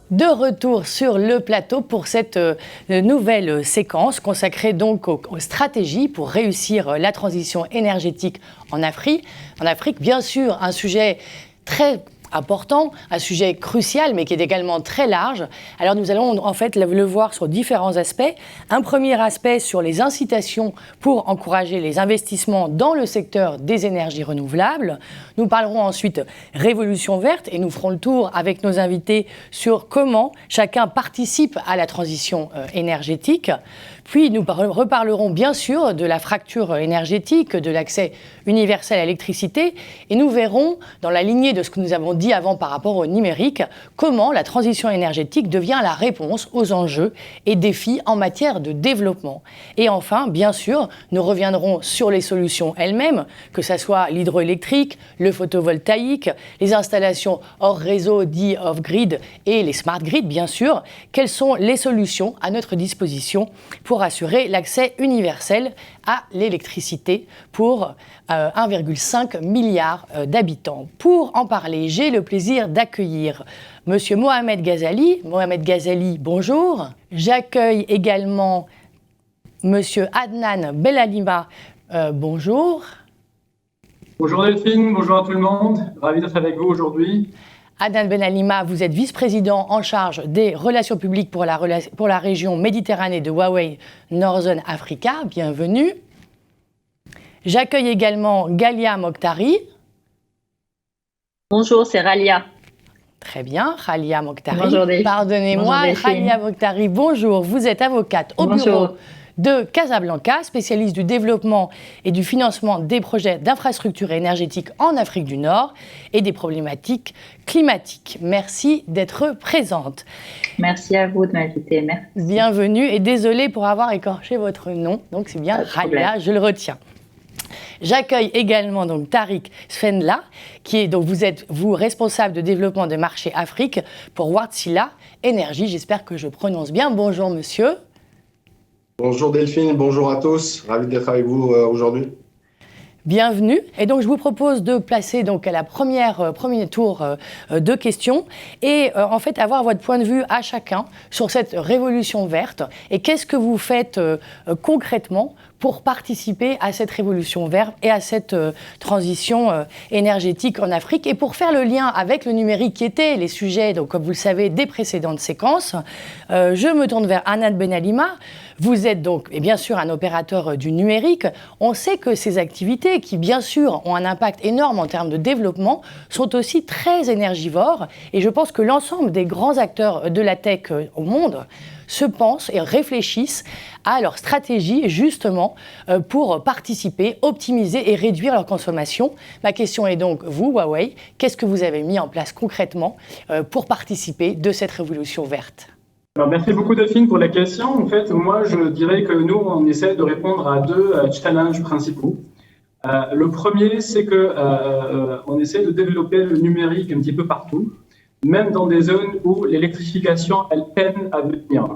De retour sur le plateau pour cette nouvelle séquence consacrée donc aux stratégies pour réussir la transition énergétique en Afrique. En Afrique, bien sûr, un sujet très important, un sujet crucial, mais qui est également très large. Alors nous allons en fait le voir sur différents aspects. Un premier aspect sur les incitations pour encourager les investissements dans le secteur des énergies renouvelables. Nous parlerons ensuite révolution verte et nous ferons le tour avec nos invités sur comment chacun participe à la transition énergétique. Puis nous reparlerons bien sûr de la fracture énergétique, de l'accès universel à l'électricité et nous verrons, dans la lignée de ce que nous avons dit avant par rapport au numérique, comment la transition énergétique devient la réponse aux enjeux et défis en matière de développement. Et enfin, bien sûr, nous reviendrons sur les solutions elles-mêmes, que ce soit l'hydroélectrique, le photovoltaïque, les installations hors réseau dit off-grid et les smart grids, bien sûr. Quelles sont les solutions à notre disposition pour assurer l'accès universel à l'électricité pour 1,5 milliard d'habitants. Pour en parler, j'ai le plaisir d'accueillir Monsieur Mohamed Ghazali. Mohamed Ghazali, bonjour. J'accueille également Monsieur Adnan Benalima. Bonjour. Bonjour Delphine, bonjour à tout le monde. Ravi d'être avec vous aujourd'hui. Adnan Benalima, vous êtes vice-président en charge des relations publiques pour la région Méditerranée de Huawei Northern Africa. Bienvenue. J'accueille également Ghalia Mokhtari. Bonjour, c'est Ralia. Très bien, Ralia Mokhtari. Bonjour, pardonnez-moi, Ralia Mokhtari, bonjour. Vous êtes avocate au bureau de Casablanca, spécialiste du développement et du financement des projets d'infrastructures énergétiques en Afrique du Nord et des problématiques climatiques. Merci d'être présente. Merci à vous de m'inviter. Merci. Bienvenue et désolée pour avoir écorché votre nom. Donc c'est bien Ralia, je le retiens. J'accueille également donc Tariq Sfendla, qui est donc vous êtes responsable de développement de marché Afrique pour Wärtsilä Énergie. J'espère que je prononce bien. Bonjour monsieur. Bonjour Delphine, bonjour à tous, ravi d'être avec vous aujourd'hui. Bienvenue. Et donc, je vous propose de placer donc à la premier tour de questions et en fait avoir votre point de vue à chacun sur cette révolution verte et qu'est-ce que vous faites concrètement pour participer à cette révolution verte et à cette transition énergétique en Afrique. Et pour faire le lien avec le numérique qui était les sujets, donc, comme vous le savez, des précédentes séquences, je me tourne vers Adnan Benalima. Vous êtes donc, et bien sûr, un opérateur du numérique. On sait que ces activités, qui bien sûr ont un impact énorme en termes de développement, sont aussi très énergivores. Et je pense que l'ensemble des grands acteurs de la tech au monde se pensent et réfléchissent à leur stratégie justement pour participer, optimiser et réduire leur consommation. Ma question est donc, vous, Huawei, qu'est-ce que vous avez mis en place concrètement pour participer de cette révolution verte ? Alors, merci beaucoup Delphine pour la question. En fait, moi, je dirais que nous, on essaie de répondre à deux challenges principaux. Le premier, c'est que on essaie de développer le numérique un petit peu partout, même dans des zones où l'électrification, elle peine à venir.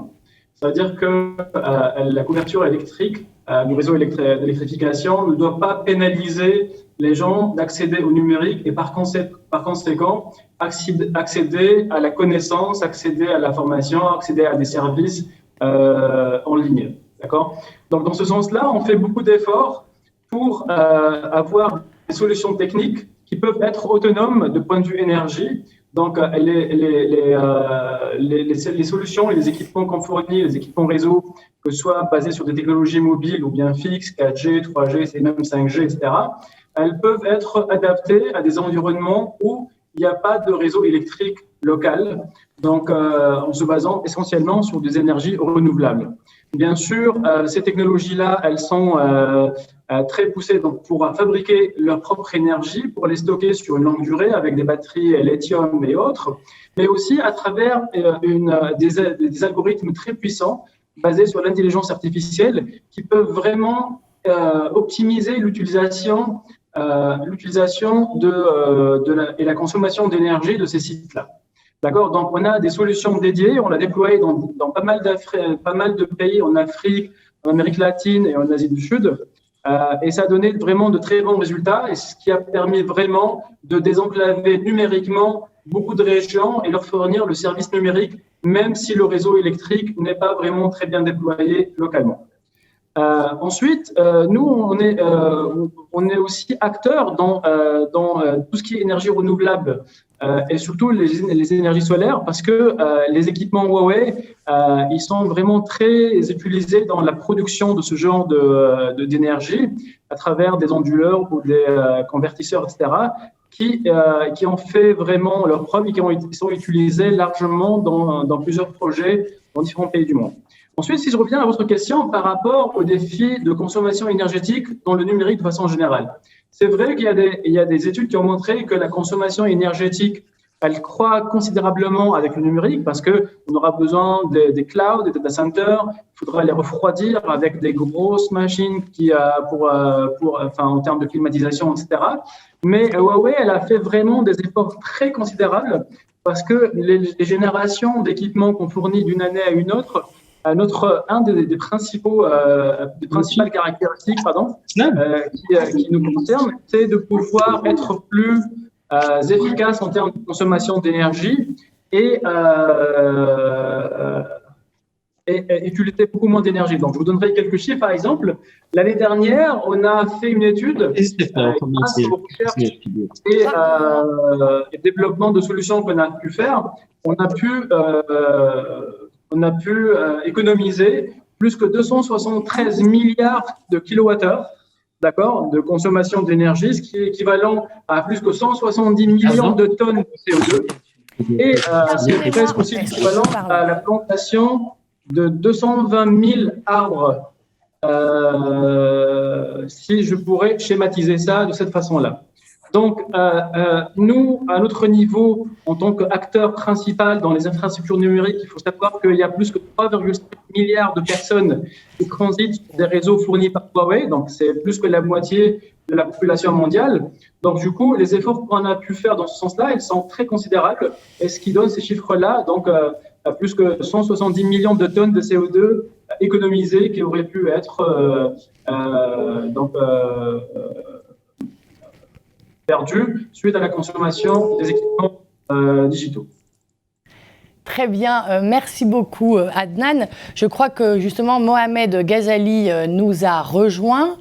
C'est-à-dire que la couverture électrique du réseau d'électrification ne doit pas pénaliser les gens d'accéder au numérique et par conséquent accéder à la connaissance, accéder à la formation, accéder à des services en ligne. D'accord ? Donc dans ce sens-là, on fait beaucoup d'efforts pour avoir des solutions techniques qui peuvent être autonomes de point de vue énergie. Donc, les solutions et les équipements qu'on fournit, les équipements réseau, que ce soit basés sur des technologies mobiles ou bien fixes, 4G, 3G, c'est même 5G, etc., elles peuvent être adaptées à des environnements où il n'y a pas de réseau électrique local, donc en se basant essentiellement sur des énergies renouvelables. Bien sûr, ces technologies-là, elles sont très poussées donc, pour fabriquer leur propre énergie, pour les stocker sur une longue durée avec des batteries lithium et autres, mais aussi à travers des algorithmes très puissants basés sur l'intelligence artificielle qui peuvent vraiment optimiser l'utilisation et la consommation d'énergie de ces sites-là. D'accord ? Donc, on a des solutions dédiées, on l'a déployé dans pas mal de pays en Afrique, en Amérique latine et en Asie du Sud. Et ça a donné vraiment de très bons résultats et ce qui a permis vraiment de désenclaver numériquement beaucoup de régions et leur fournir le service numérique, même si le réseau électrique n'est pas vraiment très bien déployé localement. Ensuite, nous, on est aussi acteurs dans tout ce qui est énergie renouvelable et surtout les énergies solaires, parce que les équipements Huawei, ils sont vraiment très utilisés dans la production de ce genre d'énergie à travers des onduleurs ou des convertisseurs, etc., qui ont fait vraiment leur preuve et qui sont utilisés largement dans plusieurs projets dans différents pays du monde. Ensuite, si je reviens à votre question par rapport aux défis de consommation énergétique dans le numérique de façon générale, c'est vrai qu'il y a des études qui ont montré que la consommation énergétique, elle croît considérablement avec le numérique parce qu'on aura besoin des clouds, des data centers, il faudra les refroidir avec des grosses machines en termes de climatisation, etc. Mais Huawei, elle a fait vraiment des efforts très considérables parce que les générations d'équipements qu'on fournit d'une année à une autre, un des principales caractéristiques qui nous concerne, c'est de pouvoir être plus efficace en termes de consommation d'énergie et utiliser beaucoup moins d'énergie. Donc, je vous donnerai quelques chiffres. Par exemple, l'année dernière, on a fait une étude grâce aux recherches et développement de solutions qu'on a pu faire. On a pu économiser plus que 273 milliards de kilowattheures, d'accord, de consommation d'énergie, ce qui est équivalent à plus que 170 millions de tonnes de CO2. Et c'est presque aussi équivalent à la plantation de 220 000 arbres, si je pourrais schématiser ça de cette façon-là. Donc, nous, à notre niveau, en tant qu'acteur principal dans les infrastructures numériques, il faut savoir qu'il y a plus que 3,5 milliards de personnes qui transitent sur des réseaux fournis par Huawei, donc c'est plus que la moitié de la population mondiale. Donc, du coup, les efforts qu'on a pu faire dans ce sens-là, ils sont très considérables. Et ce qui donne ces chiffres-là, donc plus que 170 millions de tonnes de CO2 économisées qui auraient pu être perdu suite à la consommation des équipements digitaux. Très bien, merci beaucoup Adnan. Je crois que justement Mohamed Ghazali nous a rejoint.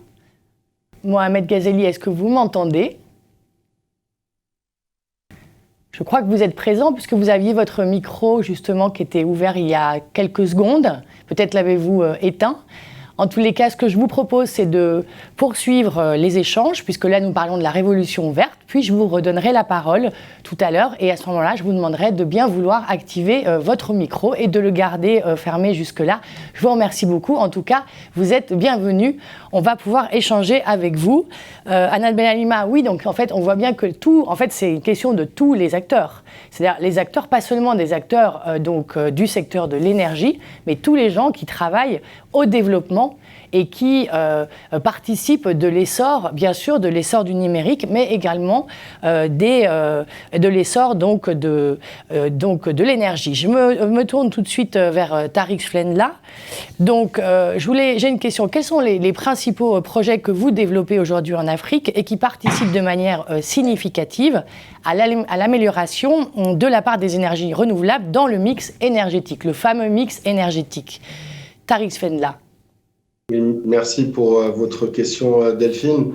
Mohamed Ghazali, est-ce que vous m'entendez ? Je crois que vous êtes présent puisque vous aviez votre micro justement qui était ouvert il y a quelques secondes. Peut-être l'avez-vous éteint. En tous les cas, ce que je vous propose, c'est de poursuivre les échanges, puisque là, nous parlons de la révolution verte, puis je vous redonnerai la parole tout à l'heure, et à ce moment-là, je vous demanderai de bien vouloir activer votre micro et de le garder fermé jusque-là. Je vous remercie beaucoup. En tout cas, vous êtes bienvenus. On va pouvoir échanger avec vous. Anna Benalima, oui, donc en fait, on voit bien que c'est une question de tous les acteurs. C'est-à-dire les acteurs, pas seulement des acteurs du secteur de l'énergie, mais tous les gens qui travaillent au développement et qui participent de l'essor, bien sûr, de l'essor du numérique, mais également de l'essor de l'énergie. Je me tourne tout de suite vers Tariq Flenla. Donc, j'ai une question. Quels sont les principaux projets que vous développez aujourd'hui en Afrique et qui participent de manière significative à l'amélioration de la part des énergies renouvelables dans le mix énergétique, le fameux mix énergétique? Tariq Flenla. Merci pour votre question, Delphine.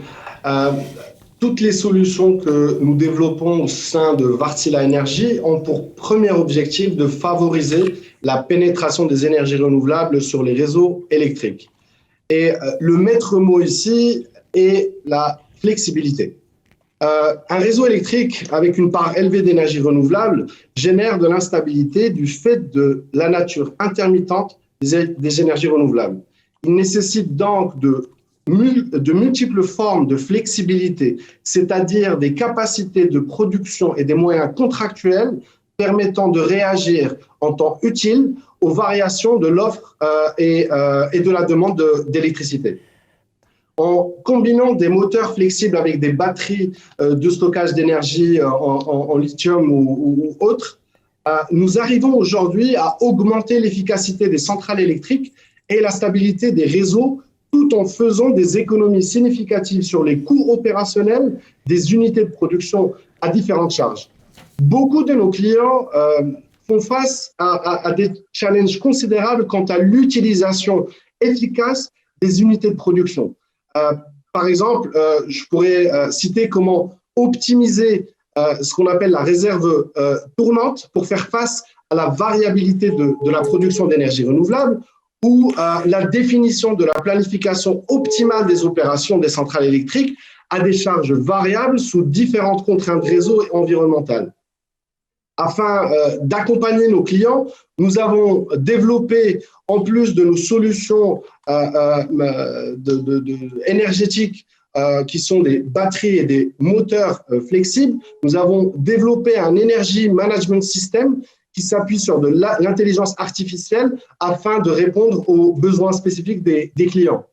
Toutes les solutions que nous développons au sein de Wärtsilä Energie ont pour premier objectif de favoriser la pénétration des énergies renouvelables sur les réseaux électriques. Et le maître mot ici est la flexibilité. Un réseau électrique avec une part élevée d'énergie renouvelable génère de l'instabilité du fait de la nature intermittente des énergies renouvelables. Il nécessite donc de multiples formes de flexibilité, c'est-à-dire des capacités de production et des moyens contractuels permettant de réagir en temps utile aux variations de l'offre et de la demande d'électricité. En combinant des moteurs flexibles avec des batteries de stockage d'énergie en lithium ou autres, nous arrivons aujourd'hui à augmenter l'efficacité des centrales électriques et la stabilité des réseaux tout en faisant des économies significatives sur les coûts opérationnels des unités de production à différentes charges. beaucoup de nos clients font face à des challenges considérables quant à l'utilisation efficace des unités de production. Par exemple, je pourrais citer comment optimiser ce qu'on appelle la réserve tournante pour faire face à la variabilité de la production d'énergie renouvelable, ou la définition de la planification optimale des opérations des centrales électriques à des charges variables sous différentes contraintes réseau et environnementales. Afin d'accompagner nos clients, nous avons développé, en plus de nos solutions énergétiques qui sont des batteries et des moteurs flexibles, nous avons développé un Energy Management System qui s'appuie sur de l'intelligence artificielle afin de répondre aux besoins spécifiques des clients.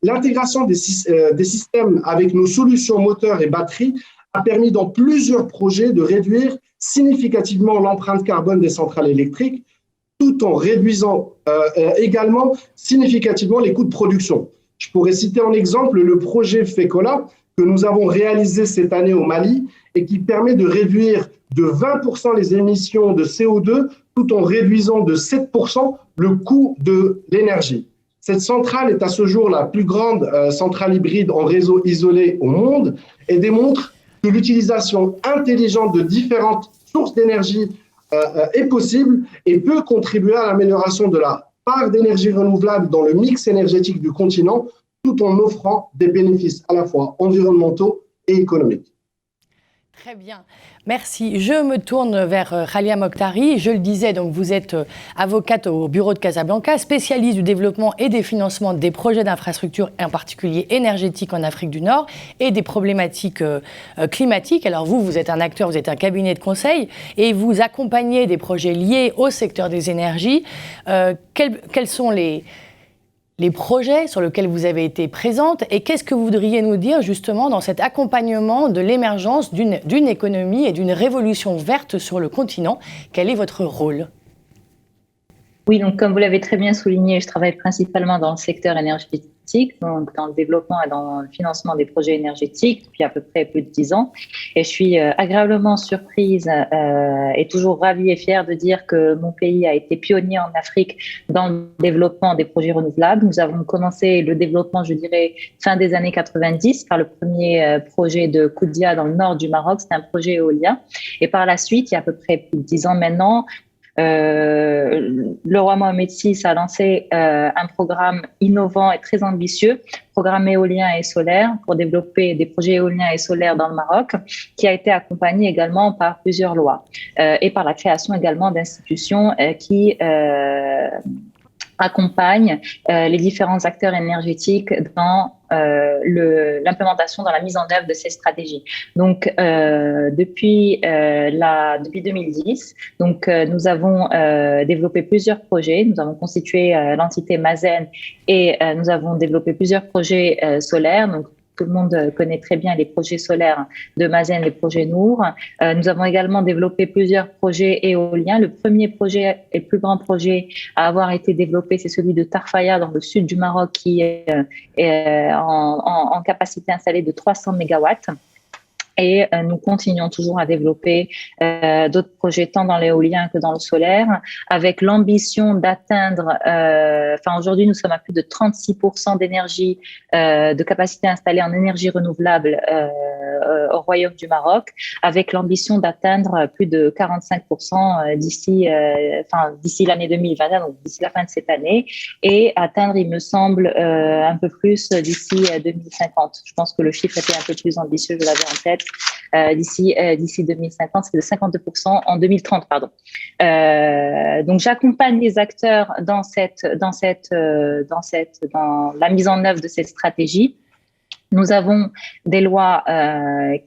L'intégration des systèmes avec nos solutions moteurs et batteries a permis dans plusieurs projets de réduire significativement l'empreinte carbone des centrales électriques, tout en réduisant également significativement les coûts de production. Je pourrais citer en exemple le projet FECOLA que nous avons réalisé cette année au Mali et qui permet de réduire de 20% les émissions de CO2 tout en réduisant de 7% le coût de l'énergie. Cette centrale est à ce jour la plus grande centrale hybride en réseau isolé au monde et démontre que l'utilisation intelligente de différentes sources d'énergie est possible et peut contribuer à l'amélioration de la part d'énergie renouvelable dans le mix énergétique du continent, tout en offrant des bénéfices à la fois environnementaux et économiques. Très bien, merci. Je me tourne vers Khalia Mokhtari. Je le disais, donc vous êtes avocate au bureau de Casablanca, spécialiste du développement et des financements des projets d'infrastructures, en particulier énergétiques en Afrique du Nord, et des problématiques climatiques. Alors vous êtes un acteur, vous êtes un cabinet de conseil, et vous accompagnez des projets liés au secteur des énergies. Quels sont les projets sur lesquels vous avez été présente et qu'est-ce que vous voudriez nous dire justement dans cet accompagnement de l'émergence d'une économie et d'une révolution verte sur le continent? Quel est votre rôle? Oui, donc comme vous l'avez très bien souligné, je travaille principalement dans le secteur énergétique, donc dans le développement et dans le financement des projets énergétiques depuis à peu près plus de 10 ans. Et je suis agréablement surprise et toujours ravie et fière de dire que mon pays a été pionnier en Afrique dans le développement des projets renouvelables. Nous avons commencé le développement, je dirais, fin des années 90 par le premier projet de Koudia dans le nord du Maroc. C'était un projet éolien. Et par la suite, il y a à peu près plus de 10 ans maintenant, le roi Mohamed VI a lancé un programme innovant et très ambitieux, programme éolien et solaire, pour développer des projets éoliens et solaires dans le Maroc, qui a été accompagné également par plusieurs lois et par la création également d'institutions qui accompagnent les différents acteurs énergétiques dans l'implémentation, dans la mise en œuvre de ces stratégies. Donc, depuis 2010, nous avons développé plusieurs projets. Nous avons constitué l'entité Mazen et nous avons développé plusieurs projets solaires. Donc, tout le monde connaît très bien les projets solaires de Mazen, les projets Nour. Nous avons également développé plusieurs projets éoliens. Le premier projet et le plus grand projet à avoir été développé, c'est celui de Tarfaya dans le sud du Maroc, qui est en capacité installée de 300 mégawatts. Et nous continuons toujours à développer d'autres projets tant dans l'éolien que dans le solaire, avec l'ambition d'atteindre, aujourd'hui nous sommes à plus de 36% d'énergie, de capacité installée en énergie renouvelable au Royaume du Maroc, avec l'ambition d'atteindre plus de 45% d'ici l'année 2021, donc d'ici la fin de cette année, et atteindre, il me semble, un peu plus d'ici 2050. Je pense que le chiffre était un peu plus ambitieux, je l'avais en tête. D'ici 2050, c'est de 52% en 2030, pardon. Donc j'accompagne les acteurs dans la mise en œuvre de cette stratégie. Nous avons des lois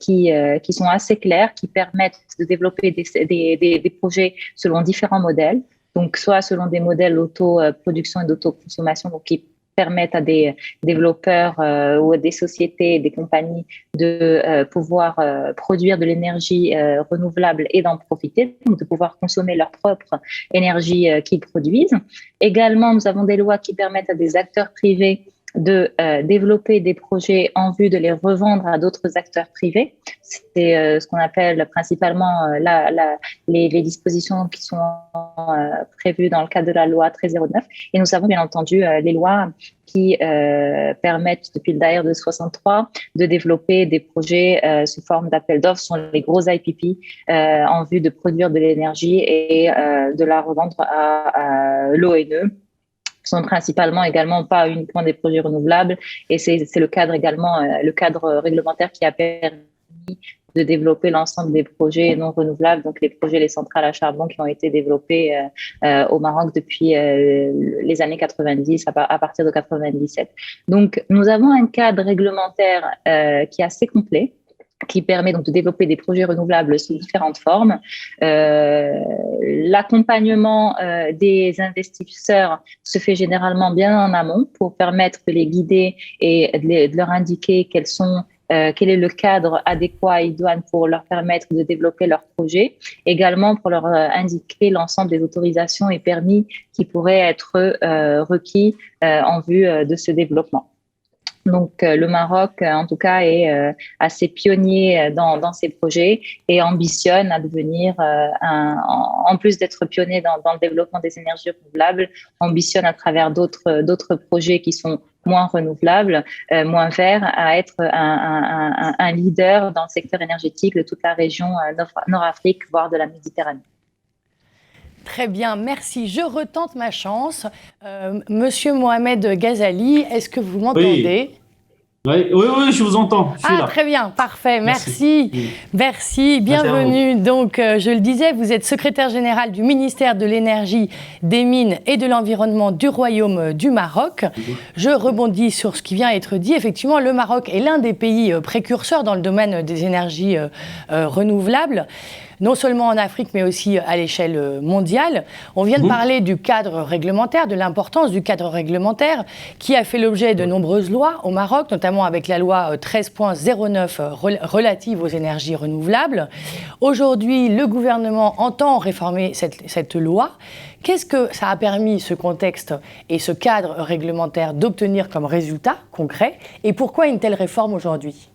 qui sont assez claires, qui permettent de développer des projets selon différents modèles, donc soit selon des modèles d'autoproduction et d'autoconsommation, donc qui permettent à des développeurs ou à des sociétés, des compagnies de pouvoir produire de l'énergie renouvelable et d'en profiter, donc de pouvoir consommer leur propre énergie qu'ils produisent. Également, nous avons des lois qui permettent à des acteurs privés développer des projets en vue de les revendre à d'autres acteurs privés. C'est ce qu'on appelle principalement les dispositions qui sont prévues dans le cadre de la loi 1309. Et nous avons bien entendu les lois qui permettent depuis le DAER de 63 de développer des projets sous forme d'appel d'offres sur les gros IPP en vue de produire de l'énergie et de la revendre à l'ONE. Sont principalement également pas uniquement des projets renouvelables et c'est le cadre également le cadre réglementaire qui a permis de développer l'ensemble des projets non renouvelables, donc les projets, les centrales à charbon qui ont été développés au Maroc depuis les années 90, à partir de 97. Donc, nous avons un cadre réglementaire qui est assez complet, qui permet donc de développer des projets renouvelables sous différentes formes. L'accompagnement des investisseurs se fait généralement bien en amont pour permettre de les guider et de leur indiquer quel est le cadre adéquat et idoine pour leur permettre de développer leurs projets. Également pour leur indiquer l'ensemble des autorisations et permis qui pourraient être requis en vue de ce développement. Donc, le Maroc, en tout cas, est assez pionnier dans ces projets et ambitionne à devenir, en plus d'être pionnier dans le développement des énergies renouvelables, ambitionne à travers d'autres projets qui sont moins renouvelables, moins verts, à être un leader dans le secteur énergétique de toute la région Nord-Afrique, voire de la Méditerranée. Très bien, merci. Je retente ma chance. Monsieur Mohamed Ghazali, est-ce que vous m'entendez ? Oui, je vous entends. Je suis là. Très bien, parfait, merci. Merci, bienvenue. Donc, je le disais, vous êtes secrétaire général du ministère de l'Énergie, des Mines et de l'Environnement du Royaume du Maroc. Je rebondis sur ce qui vient d'être dit. Effectivement, le Maroc est l'un des pays précurseurs dans le domaine des énergies renouvelables, non seulement en Afrique, mais aussi à l'échelle mondiale. On vient de parler du cadre réglementaire, de l'importance du cadre réglementaire, qui a fait l'objet de nombreuses lois au Maroc, notamment avec la loi 13.09 relative aux énergies renouvelables. Aujourd'hui, le gouvernement entend réformer cette loi. Qu'est-ce que ça a permis, ce contexte et ce cadre réglementaire, d'obtenir comme résultat concret? Et pourquoi une telle réforme aujourd'hui?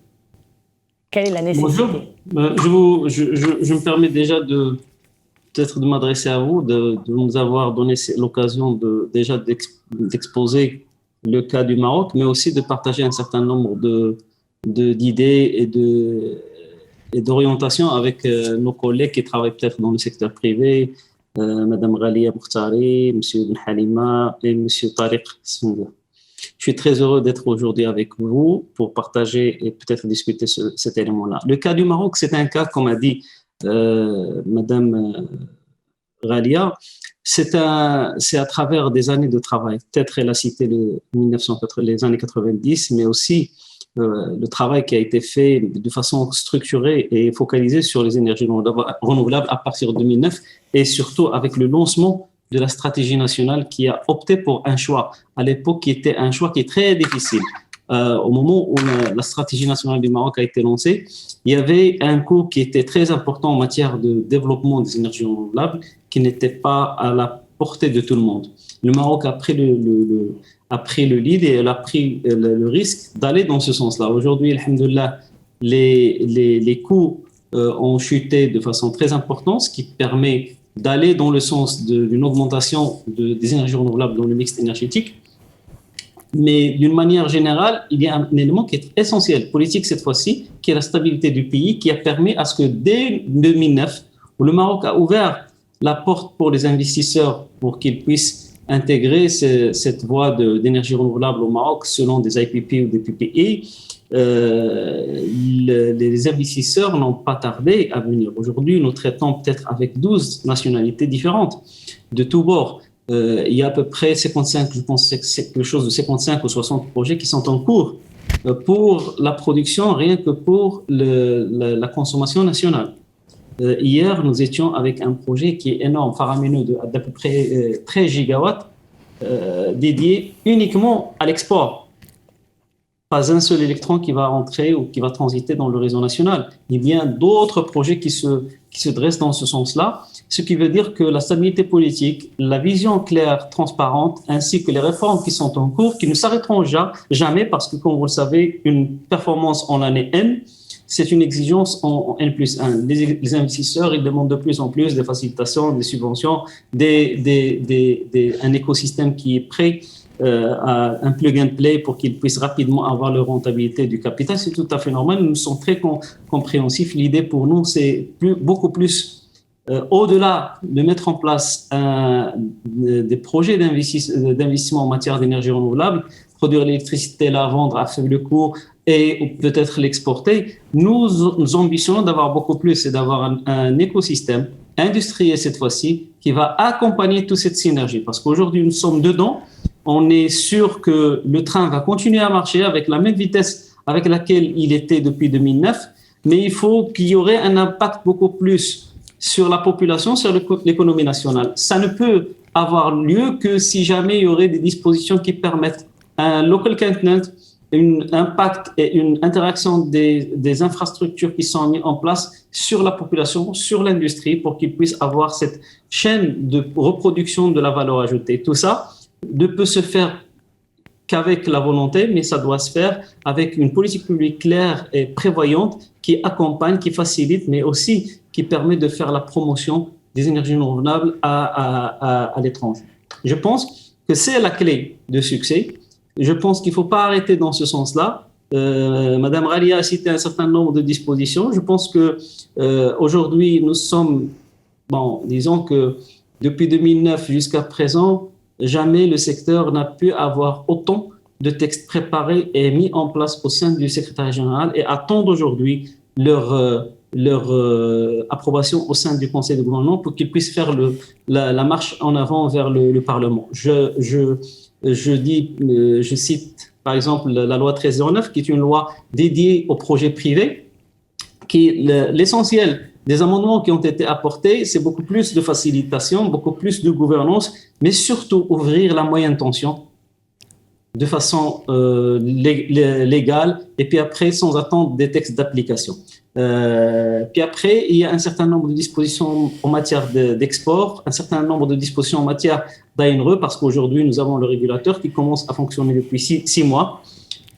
Quelle est la nécessité? Bonjour, je me permets déjà peut-être de m'adresser à vous, de nous avoir donné l'occasion d'exposer le cas du Maroc, mais aussi de partager un certain nombre d'idées et d'orientations avec nos collègues qui travaillent peut-être dans le secteur privé, Madame Ghalia Mouhtari, Monsieur Ben Halima et Monsieur Tariq Sounda. Je suis très heureux d'être aujourd'hui avec vous pour partager et peut-être discuter cet élément-là. Le cas du Maroc, c'est un cas, comme a dit Madame Ghalia, c'est à travers des années de travail. Peut-être elle a cité les années 90, mais aussi le travail qui a été fait de façon structurée et focalisée sur les énergies renouvelables à partir de 2009 et surtout avec le lancement de la stratégie nationale qui a opté pour un choix, à l'époque qui était un choix qui est très difficile. Au moment où la stratégie nationale du Maroc a été lancée, il y avait un coût qui était très important en matière de développement des énergies renouvelables qui n'était pas à la portée de tout le monde. Le Maroc a pris le lead et elle a pris le risque d'aller dans ce sens-là. Aujourd'hui, alhamdoulilah, les coûts ont chuté de façon très importante, ce qui permet d'aller dans le sens d'une augmentation des énergies renouvelables dans le mix énergétique. Mais d'une manière générale, il y a un élément qui est essentiel, politique cette fois-ci, qui est la stabilité du pays, qui a permis à ce que dès 2009, où le Maroc a ouvert la porte pour les investisseurs pour qu'ils puissent intégrer cette voie d'énergie renouvelable au Maroc selon des IPP ou des PPA, les investisseurs n'ont pas tardé à venir. Aujourd'hui, nous traitons peut-être avec 12 nationalités différentes de tous bords. Il y a à peu près 55, je pense que c'est quelque chose de 55 ou 60 projets qui sont en cours pour la production, rien que pour la consommation nationale. Hier, nous étions avec un projet qui est énorme, faramineux, d'à peu près 13 gigawatts, dédié uniquement à l'export. pas un seul électron qui va rentrer ou qui va transiter dans le réseau national. Il y a bien d'autres projets qui se dressent dans ce sens-là, ce qui veut dire que la stabilité politique, la vision claire, transparente, ainsi que les réformes qui sont en cours, qui ne s'arrêteront jamais parce que, comme vous le savez, une performance en l'année N, c'est une exigence en N+1. Les investisseurs, ils demandent de plus en plus des facilitations, des subventions, un écosystème qui est prêt à un plug and play pour qu'ils puissent rapidement avoir leur rentabilité du capital. C'est tout à fait normal. Nous sommes très compréhensifs. L'idée pour nous, c'est beaucoup plus au-delà de mettre en place des projets d'investissement en matière d'énergie renouvelable, produire l'électricité, la vendre à faible coût et peut-être l'exporter. Nous ambitionnons d'avoir beaucoup plus et d'avoir un écosystème industriel cette fois-ci qui va accompagner toute cette synergie. Parce qu'aujourd'hui, nous sommes dedans. On est sûr que le train va continuer à marcher avec la même vitesse avec laquelle il était depuis 2009, mais il faut qu'il y aurait un impact beaucoup plus sur la population, sur l'économie nationale. Ça ne peut avoir lieu que si jamais il y aurait des dispositions qui permettent un local content, un impact et une interaction des infrastructures qui sont mises en place sur la population, sur l'industrie, pour qu'ils puissent avoir cette chaîne de reproduction de la valeur ajoutée. Tout ça ne peut se faire qu'avec la volonté, mais ça doit se faire avec une politique publique claire et prévoyante qui accompagne, qui facilite, mais aussi qui permet de faire la promotion des énergies renouvelables à l'étranger. Je pense que c'est la clé de succès. Je pense qu'il ne faut pas arrêter dans ce sens-là. Madame Ghalia a cité un certain nombre de dispositions. Je pense que aujourd'hui, nous sommes, disons que depuis 2009 jusqu'à présent, jamais le secteur n'a pu avoir autant de textes préparés et mis en place au sein du secrétariat général et attendent aujourd'hui leur approbation au sein du conseil de gouvernement pour qu'ils puissent faire la marche en avant vers le Parlement. Je cite par exemple la loi 1309 qui est une loi dédiée aux projets privés, qui l'essentiel des amendements qui ont été apportés, c'est beaucoup plus de facilitation, beaucoup plus de gouvernance, mais surtout ouvrir la moyenne tension de façon légale et puis après sans attendre des textes d'application. Puis après, il y a un certain nombre de dispositions en matière d'export, un certain nombre de dispositions en matière d'ANRE, parce qu'aujourd'hui, nous avons le régulateur qui commence à fonctionner depuis 6 mois,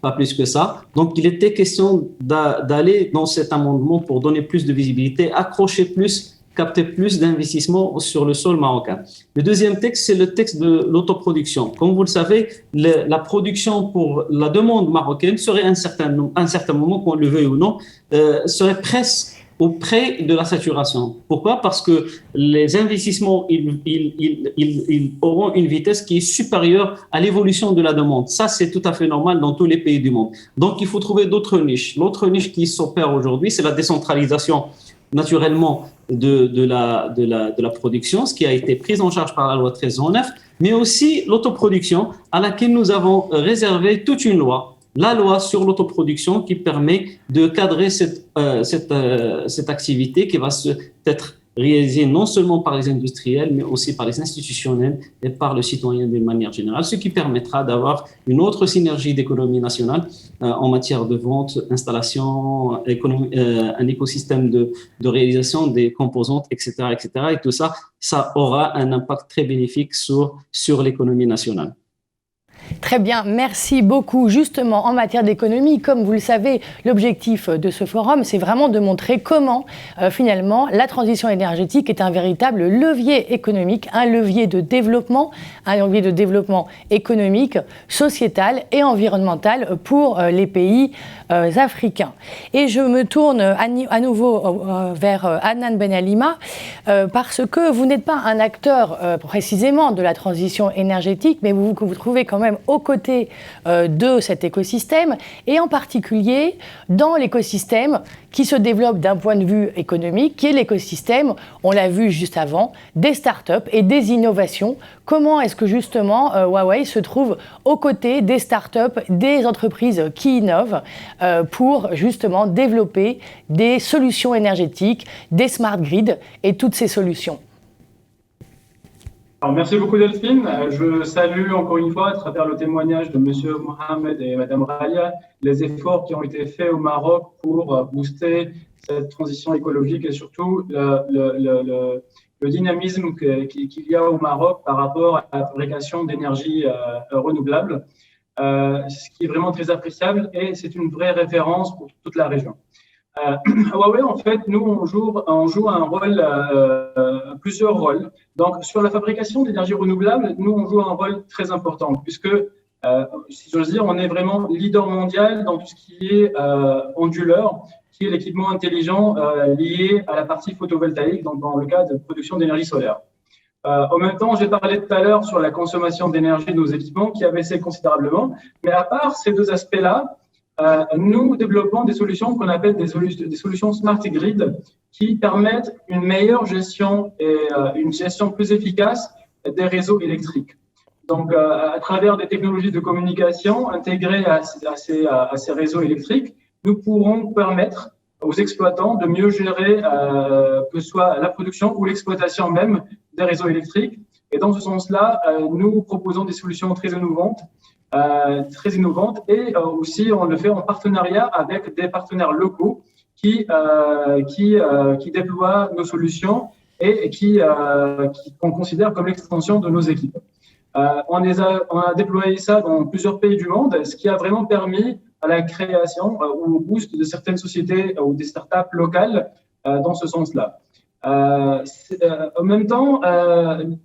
pas plus que ça. Donc, il était question d'aller dans cet amendement pour donner plus de visibilité, accrocher plus, capter plus d'investissements sur le sol marocain. Le deuxième texte, c'est le texte de l'autoproduction. Comme vous le savez, la production pour la demande marocaine serait à un certain moment, qu'on le veuille ou non, serait presque auprès de la saturation. Pourquoi ? Parce que les investissements, ils auront une vitesse qui est supérieure à l'évolution de la demande. Ça, c'est tout à fait normal dans tous les pays du monde. Donc, il faut trouver d'autres niches. L'autre niche qui s'opère aujourd'hui, c'est la décentralisation, naturellement, de la production, ce qui a été pris en charge par la loi 1309, mais aussi l'autoproduction, à laquelle nous avons réservé toute une loi. La loi sur l'autoproduction qui permet de cadrer cette activité qui va être réalisée non seulement par les industriels, mais aussi par les institutionnels et par le citoyen d'une manière générale, ce qui permettra d'avoir une autre synergie d'économie nationale en matière de vente, installation, un écosystème de réalisation des composantes, etc., etc. Et tout ça, ça aura un impact très bénéfique sur l'économie nationale. Très bien, merci beaucoup. Justement, en matière d'économie, comme vous le savez, l'objectif de ce forum, c'est vraiment de montrer comment, finalement, la transition énergétique est un véritable levier économique, un levier de développement économique, sociétal et environnemental pour les pays africains. Et je me tourne à nouveau vers Adnan Ben Alima, parce que vous n'êtes pas un acteur précisément de la transition énergétique, mais vous trouvez quand même aux côtés de cet écosystème, et en particulier dans l'écosystème qui se développe d'un point de vue économique, qui est l'écosystème, on l'a vu juste avant, des startups et des innovations. Comment est-ce que justement Huawei se trouve aux côtés des startups, des entreprises qui innovent pour justement développer des solutions énergétiques, des smart grids et toutes ces solutions ? Alors, merci beaucoup Delphine. Je salue encore une fois à travers le témoignage de Monsieur Mohamed et Madame Ralia les efforts qui ont été faits au Maroc pour booster cette transition écologique et surtout le dynamisme qu'il y a au Maroc par rapport à la fabrication d'énergie renouvelable, ce qui est vraiment très appréciable et c'est une vraie référence pour toute la région. Huawei, en fait, nous, on joue un rôle, plusieurs rôles. Donc, sur la fabrication d'énergie renouvelable, nous, on joue un rôle très important, puisque, si j'ose dire, on est vraiment leader mondial dans tout ce qui est onduleur, qui est l'équipement intelligent lié à la partie photovoltaïque, donc dans le cas de production d'énergie solaire. En même temps, j'ai parlé tout à l'heure sur la consommation d'énergie de nos équipements qui a baissé considérablement, mais à part ces deux aspects-là, nous développons des solutions qu'on appelle des solutions smart grid qui permettent une meilleure gestion et une gestion plus efficace des réseaux électriques. Donc, à travers des technologies de communication intégrées à ces réseaux électriques, nous pourrons permettre aux exploitants de mieux gérer que ce soit la production ou l'exploitation même des réseaux électriques. Et dans ce sens-là, nous proposons des solutions très innovantes et aussi on le fait en partenariat avec des partenaires locaux qui déploient nos solutions et qu'on considère comme l'extension de nos équipes. On a déployé ça dans plusieurs pays du monde, ce qui a vraiment permis à la création ou au boost de certaines sociétés ou des startups locales dans ce sens-là. En même temps,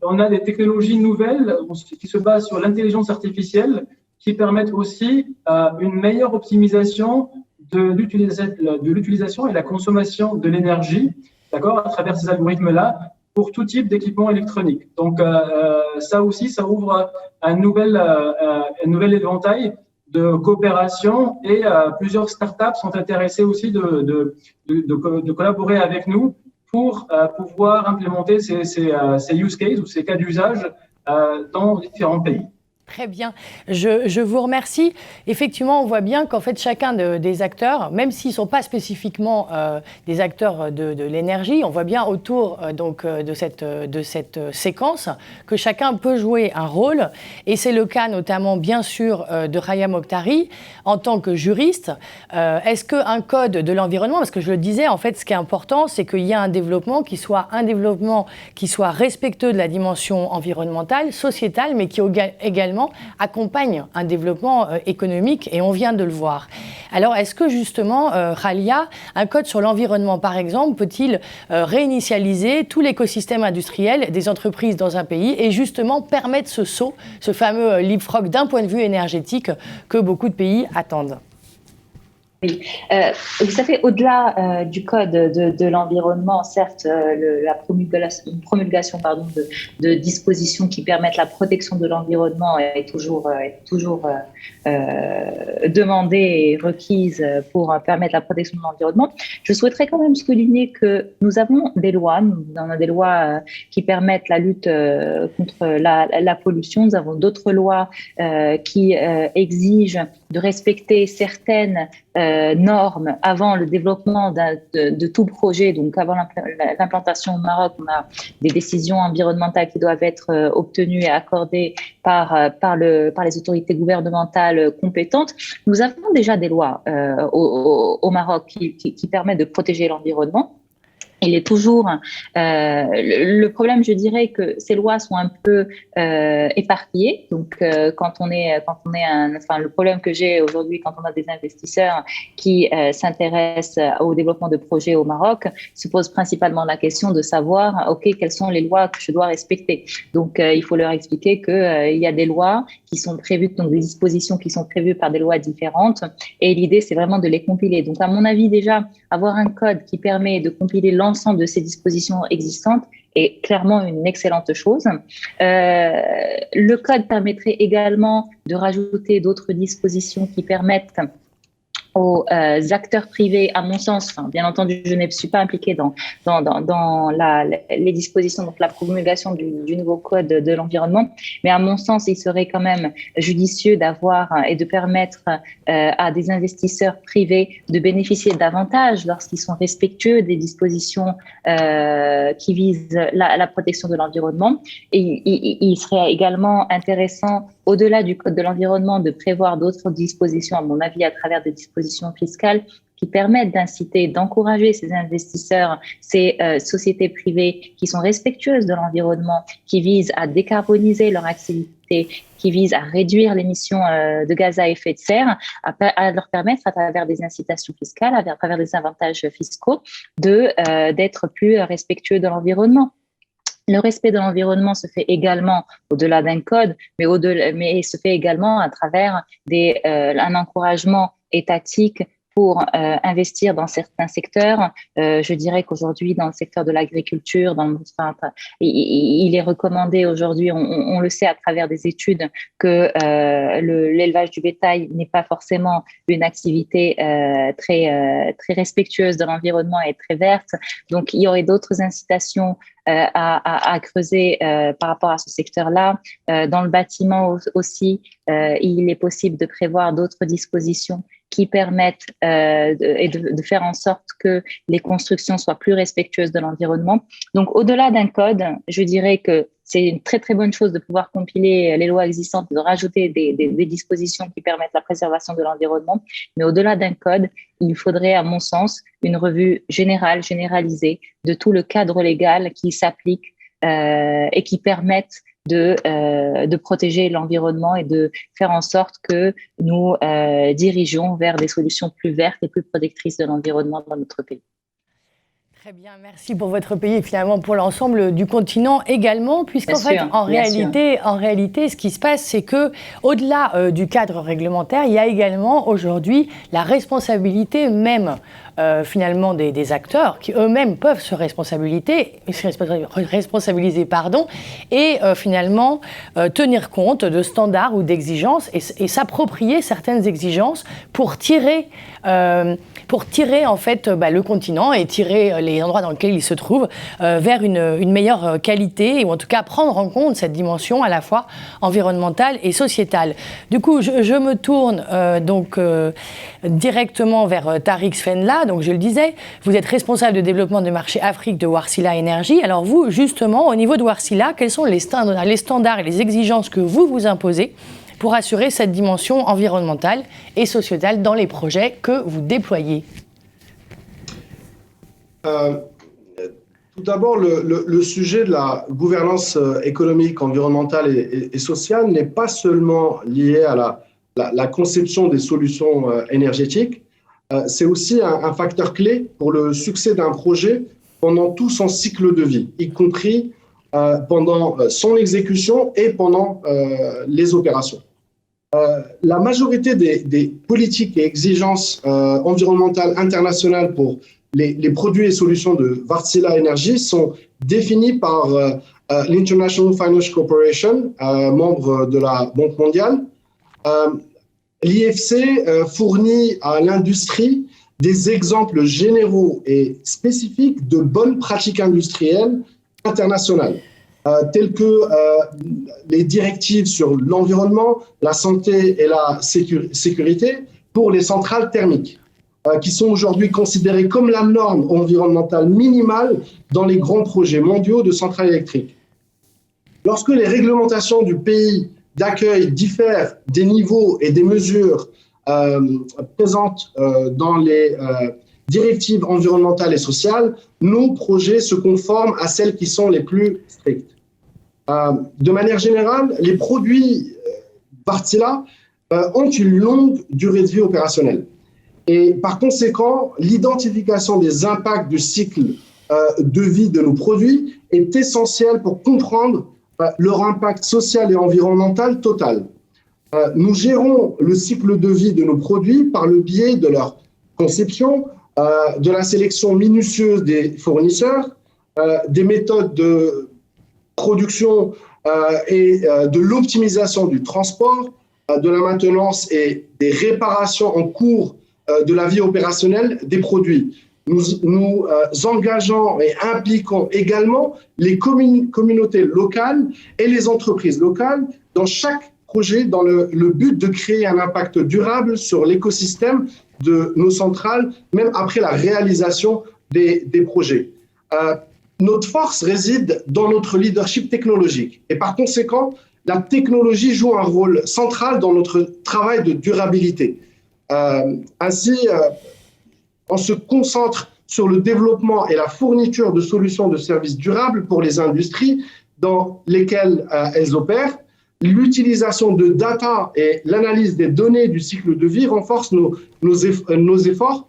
on a des technologies nouvelles qui se basent sur l'intelligence artificielle qui permettent aussi une meilleure optimisation de l'utilisation et la consommation de l'énergie, d'accord, à travers ces algorithmes-là, pour tout type d'équipement électronique. Donc, ça aussi, ça ouvre un nouvel éventail de coopération et plusieurs startups sont intéressées aussi de collaborer avec nous pour pouvoir implémenter ces use cases ou ces cas d'usage dans différents pays. Très bien. Je vous remercie. Effectivement, on voit bien qu'en fait, chacun des acteurs, même s'ils ne sont pas spécifiquement des acteurs de l'énergie, on voit bien autour de cette séquence que chacun peut jouer un rôle. Et c'est le cas notamment, bien sûr, de Raya Mokhtari en tant que juriste. Est-ce qu'un code de l'environnement, parce que je le disais, en fait, ce qui est important, c'est qu'il y a un développement qui soit respectueux de la dimension environnementale, sociétale, mais qui également accompagne un développement économique et on vient de le voir. Alors, est-ce que justement, Ralia, un code sur l'environnement, par exemple, peut-il réinitialiser tout l'écosystème industriel des entreprises dans un pays et justement permettre ce saut, ce fameux leapfrog d'un point de vue énergétique que beaucoup de pays attendent ? Oui. Vous savez, au-delà du code de l'environnement, certes, la promulgation de dispositions qui permettent la protection de l'environnement est toujours demandée et requise pour permettre la protection de l'environnement. Je souhaiterais quand même souligner que nous avons des lois, qui permettent la lutte contre la pollution. Nous avons d'autres lois qui exigent de respecter certaines normes avant le développement de tout projet. Donc, avant l'implantation au Maroc, on a des décisions environnementales qui doivent être obtenues et accordées par les autorités gouvernementales compétentes. Nous avons déjà des lois au Maroc qui permettent de protéger l'environnement. Il est toujours le problème, je dirais que ces lois sont un peu éparpillées. Donc, le problème que j'ai aujourd'hui quand on a des investisseurs qui s'intéressent au développement de projets au Maroc, se pose principalement la question de savoir, ok, quelles sont les lois que je dois respecter. Donc, il faut leur expliquer que il y a des lois qui sont prévues, donc des dispositions qui sont prévues par des lois différentes. Et l'idée, c'est vraiment de les compiler. Donc, à mon avis, déjà, avoir un code qui permet de compiler l'ensemble de ces dispositions existantes est clairement une excellente chose. Le code permettrait également de rajouter d'autres dispositions qui permettent aux acteurs privés, à mon sens, bien entendu, je ne suis pas impliquée dans les dispositions, donc la promulgation du nouveau code de l'environnement, mais à mon sens, il serait quand même judicieux d'avoir et de permettre à des investisseurs privés de bénéficier davantage lorsqu'ils sont respectueux des dispositions qui visent la protection de l'environnement. Et il serait également intéressant, au-delà du code de l'environnement, de prévoir d'autres dispositions, à mon avis, à travers des dispositions fiscales qui permettent d'inciter, d'encourager ces investisseurs, ces sociétés privées qui sont respectueuses de l'environnement, qui visent à décarboniser leur activité, qui visent à réduire l'émission de gaz à effet de serre, à leur permettre, à travers des incitations fiscales, à travers des avantages fiscaux, d'être plus respectueux de l'environnement. Le respect de l'environnement se fait également au-delà d'un code, mais se fait également à travers un encouragement étatique pour investir dans certains secteurs. Je dirais qu'aujourd'hui, dans le secteur de l'agriculture, il est recommandé aujourd'hui, on le sait à travers des études, que l'élevage du bétail n'est pas forcément une activité très respectueuse de l'environnement et très verte. Donc, il y aurait d'autres incitations à creuser par rapport à ce secteur-là. Dans le bâtiment aussi, il est possible de prévoir d'autres dispositions qui permettent de faire en sorte que les constructions soient plus respectueuses de l'environnement. Donc, au-delà d'un code, je dirais que c'est une très, très bonne chose de pouvoir compiler les lois existantes, de rajouter des dispositions qui permettent la préservation de l'environnement. Mais au-delà d'un code, il faudrait, à mon sens, une revue généralisée de tout le cadre légal qui s'applique et qui permette de protéger l'environnement et de faire en sorte que nous dirigeons vers des solutions plus vertes et plus protectrices de l'environnement dans notre pays. Très bien, merci pour votre pays et finalement pour l'ensemble du continent également, puisqu'en fait, en réalité, ce qui se passe, c'est que au-delà du cadre réglementaire, il y a également aujourd'hui la responsabilité même finalement des acteurs qui eux-mêmes peuvent se responsabiliser, et finalement tenir compte de standards ou d'exigences et s'approprier certaines exigences pour tirer en fait le continent et tirer les endroits dans lesquels il se trouve vers une meilleure qualité, ou en tout cas prendre en compte cette dimension à la fois environnementale et sociétale. Du coup, je me tourne directement vers Tariq Sfenla. Donc, je le disais, vous êtes responsable de développement de marché Afrique de Wärtsilä Énergie. Alors vous, justement, au niveau de Wärtsilä, quels sont les standards et les exigences que vous imposez pour assurer cette dimension environnementale et sociétale dans les projets que vous déployez? Tout d'abord, le sujet de la gouvernance économique, environnementale et sociale n'est pas seulement lié à la conception des solutions énergétiques, c'est aussi un facteur clé pour le succès d'un projet pendant tout son cycle de vie, y compris pendant son exécution et pendant les opérations. La majorité des politiques et exigences environnementales internationales pour les produits et solutions de Wärtsilä Énergie sont définies par l'International Finance Corporation, membre de la Banque mondiale. L'IFC fournit à l'industrie des exemples généraux et spécifiques de bonnes pratiques industrielles internationales, telles que les directives sur l'environnement, la santé et la sécurité pour les centrales thermiques, qui sont aujourd'hui considérées comme la norme environnementale minimale dans les grands projets mondiaux de centrales électriques. Lorsque les réglementations du pays d'accueil diffèrent des niveaux et des mesures présentes dans les directives environnementales et sociales, nos projets se conforment à celles qui sont les plus strictes. De manière générale, les produits Wärtsilä ont une longue durée de vie opérationnelle. Et par conséquent, l'identification des impacts du cycle de vie de nos produits est essentielle pour comprendre leur impact social et environnemental total. Nous gérons le cycle de vie de nos produits par le biais de leur conception, de la sélection minutieuse des fournisseurs, des méthodes de production et de l'optimisation du transport, de la maintenance et des réparations en cours de la vie opérationnelle des produits. Nous engageons et impliquons également les communautés locales et les entreprises locales dans chaque projet dans le but de créer un impact durable sur l'écosystème de nos centrales, même après la réalisation des projets. Notre force réside dans notre leadership technologique et par conséquent, la technologie joue un rôle central dans notre travail de durabilité. Ainsi, on se concentre sur le développement et la fourniture de solutions de services durables pour les industries dans lesquelles elles opèrent. L'utilisation de data et l'analyse des données du cycle de vie renforcent nos efforts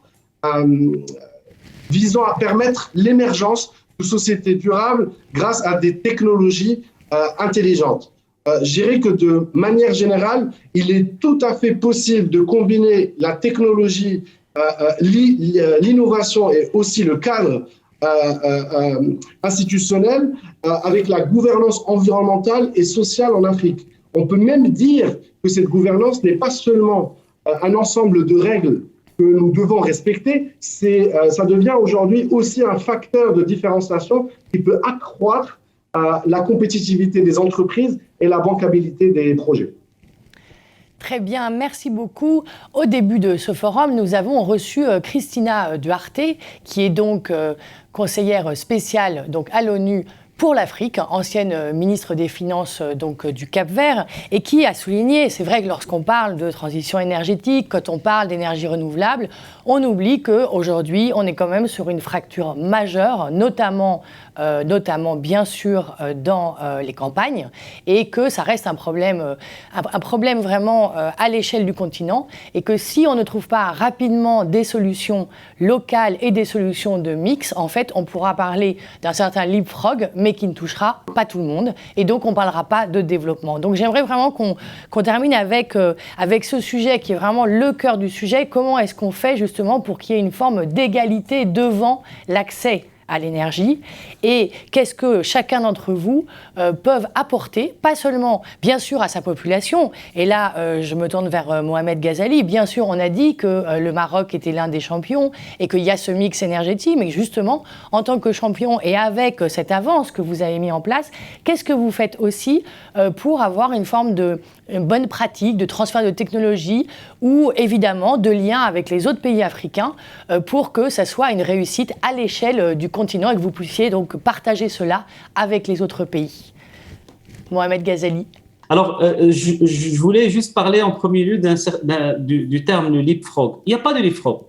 visant à permettre l'émergence de sociétés durables grâce à des technologies intelligentes. Je dirais que de manière générale, il est tout à fait possible de combiner la technologie, l'innovation et aussi le cadre institutionnel avec la gouvernance environnementale et sociale en Afrique. On peut même dire que cette gouvernance n'est pas seulement un ensemble de règles que nous devons respecter, ça devient aujourd'hui aussi un facteur de différenciation qui peut accroître la compétitivité des entreprises et la bancabilité des projets. Très bien, merci beaucoup. Au début de ce forum, nous avons reçu Cristina Duarte, qui est donc conseillère spéciale à l'ONU pour l'Afrique, ancienne ministre des Finances du Cap-Vert, et qui a souligné, c'est vrai que lorsqu'on parle de transition énergétique, quand on parle d'énergie renouvelable, on oublie qu'aujourd'hui, on est quand même sur une fracture majeure, notamment bien sûr dans les campagnes, et que ça reste un problème vraiment à l'échelle du continent, et que si on ne trouve pas rapidement des solutions locales et des solutions de mix, en fait, on pourra parler d'un certain leapfrog, mais qui ne touchera pas tout le monde, et donc on ne parlera pas de développement. Donc j'aimerais vraiment qu'on termine avec ce sujet qui est vraiment le cœur du sujet. Comment est-ce qu'on fait justement pour qu'il y ait une forme d'égalité devant l'accès à l'énergie, et qu'est-ce que chacun d'entre vous peuvent apporter, pas seulement bien sûr à sa population, et là je me tourne vers Mohamed Ghazali. Bien sûr, on a dit que le Maroc était l'un des champions et qu'il y a ce mix énergétique, mais justement en tant que champion et avec cette avance que vous avez mis en place, qu'est-ce que vous faites aussi pour avoir une forme de bonne pratique, de transfert de technologie ou évidemment de lien avec les autres pays africains pour que ça soit une réussite à l'échelle du continent et que vous puissiez donc partager cela avec les autres pays. Mohamed Ghazali. Alors, je voulais juste parler en premier lieu du terme le leapfrog. Il n'y a pas de leapfrog.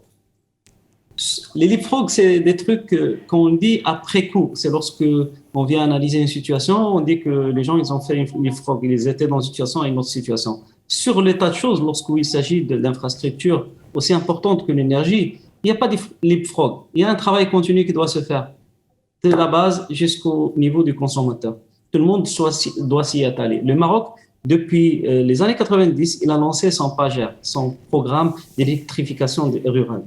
Les leapfrogs, c'est des trucs qu'on dit après coup. C'est lorsque on vient analyser une situation, on dit que les gens, ils ont fait un leapfrog. Ils étaient dans une situation et une autre situation. Sur l'état de choses, lorsqu'il s'agit d'infrastructures aussi importantes que l'énergie, il n'y a pas de leapfrog. Il y a un travail continu qui doit se faire de la base jusqu'au niveau du consommateur. Tout le monde doit s'y attaler. Le Maroc, depuis les années 90, il a lancé son PAGER, son programme d'électrification rurale.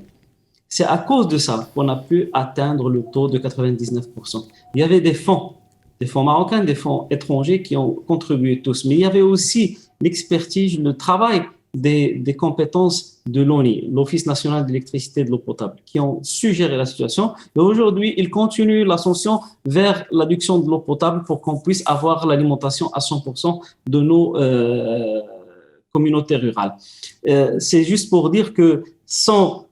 C'est à cause de ça qu'on a pu atteindre le taux de 99%. Il y avait des fonds marocains, des fonds étrangers qui ont contribué tous. Mais il y avait aussi l'expertise, le travail des compétences de l'ONI, l'Office national d'électricité et de l'eau potable, qui ont su gérer la situation. Et aujourd'hui, ils continuent l'ascension vers l'adduction de l'eau potable pour qu'on puisse avoir l'alimentation à 100% de nos communautés rurales. C'est juste pour dire que sans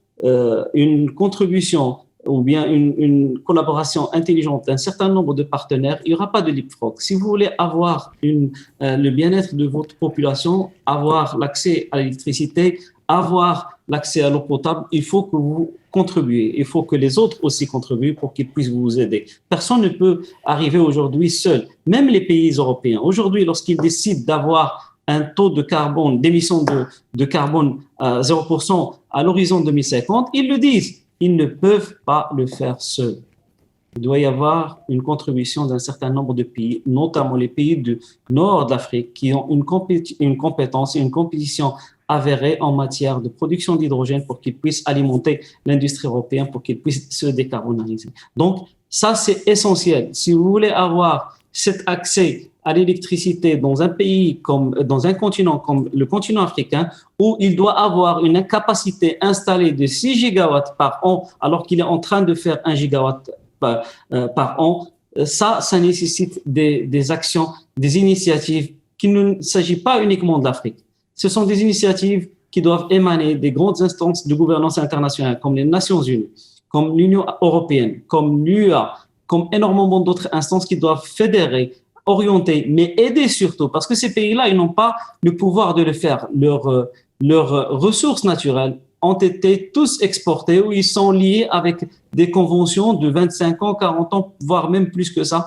une contribution ou bien une collaboration intelligente d'un certain nombre de partenaires, il n'y aura pas de leapfrog. Si vous voulez avoir le bien-être de votre population, avoir l'accès à l'électricité, avoir l'accès à l'eau potable, il faut que vous contribuez. Il faut que les autres aussi contribuent pour qu'ils puissent vous aider. Personne ne peut arriver aujourd'hui seul. Même les pays européens. Aujourd'hui, lorsqu'ils décident d'avoir un taux de carbone, d'émission de carbone à 0% à l'horizon 2050, ils le disent. Ils ne peuvent pas le faire seuls. Il doit y avoir une contribution d'un certain nombre de pays, notamment les pays du nord d'Afrique, qui ont une compétence et une compétition avérée en matière de production d'hydrogène pour qu'ils puissent alimenter l'industrie européenne, pour qu'ils puissent se décarboniser. Donc, ça, c'est essentiel. Si vous voulez avoir cet accès à l'électricité dans un pays dans un continent comme le continent africain, où il doit avoir une capacité installée de 6 gigawatts par an, alors qu'il est en train de faire 1 gigawatt par an, ça nécessite des actions, des initiatives qu'il ne s'agit pas uniquement de l'Afrique. Ce sont des initiatives qui doivent émaner des grandes instances de gouvernance internationale, comme les Nations Unies, comme l'Union européenne, comme l'UA, comme énormément d'autres instances qui doivent fédérer, orienter, mais aider surtout, parce que ces pays-là, ils n'ont pas le pouvoir de le faire. Leurs ressources naturelles ont été tous exportées ou ils sont liés avec des conventions de 25 ans, 40 ans, voire même plus que ça,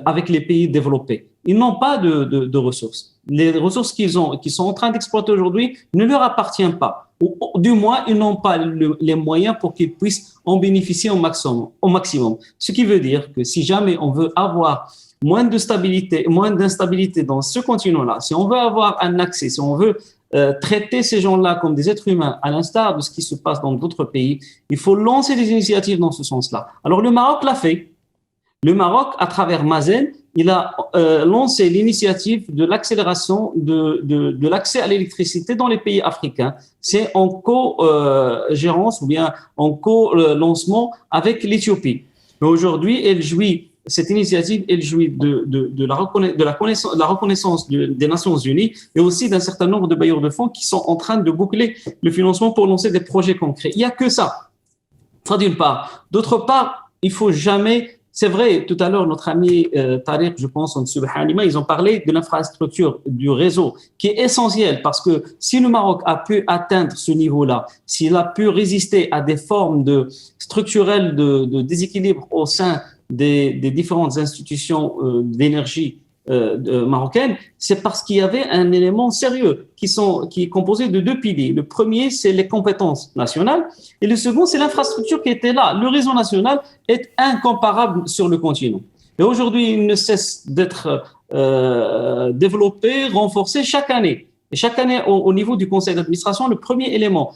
avec les pays développés. Ils n'ont pas de ressources. Les ressources qu'ils sont en train d'exploiter aujourd'hui ne leur appartiennent pas. Ou, du moins, ils n'ont pas les moyens pour qu'ils puissent en bénéficier au maximum. Ce qui veut dire que si jamais on veut avoir moins d'instabilité dans ce continent-là, si on veut avoir un accès, si on veut traiter ces gens-là comme des êtres humains, à l'instar de ce qui se passe dans d'autres pays, il faut lancer des initiatives dans ce sens-là. Alors, le Maroc l'a fait. Le Maroc, à travers Mazen, il a lancé l'initiative de l'accélération de l'accès à l'électricité dans les pays africains. C'est en co-gérance ou bien en co-lancement avec l'Éthiopie. Mais aujourd'hui, cette initiative, elle jouit de la reconnaissance des Nations Unies et aussi d'un certain nombre de bailleurs de fonds qui sont en train de boucler le financement pour lancer des projets concrets. Il n'y a que ça. Ça, d'une part. D'autre part, il faut jamais. C'est vrai, tout à l'heure, notre ami Tariq, je pense, en Subhanima, ils ont parlé de l'infrastructure du réseau, qui est essentielle parce que si le Maroc a pu atteindre ce niveau-là, s'il a pu résister à des formes structurelles de déséquilibre au sein des différentes institutions d'énergie marocaine, c'est parce qu'il y avait un élément sérieux qui est composé de 2 piliers. Le premier, c'est les compétences nationales et le second, c'est l'infrastructure qui était là. Le réseau national est incomparable sur le continent. Et aujourd'hui, il ne cesse d'être développé, renforcé chaque année. Et chaque année, au niveau du conseil d'administration, le premier élément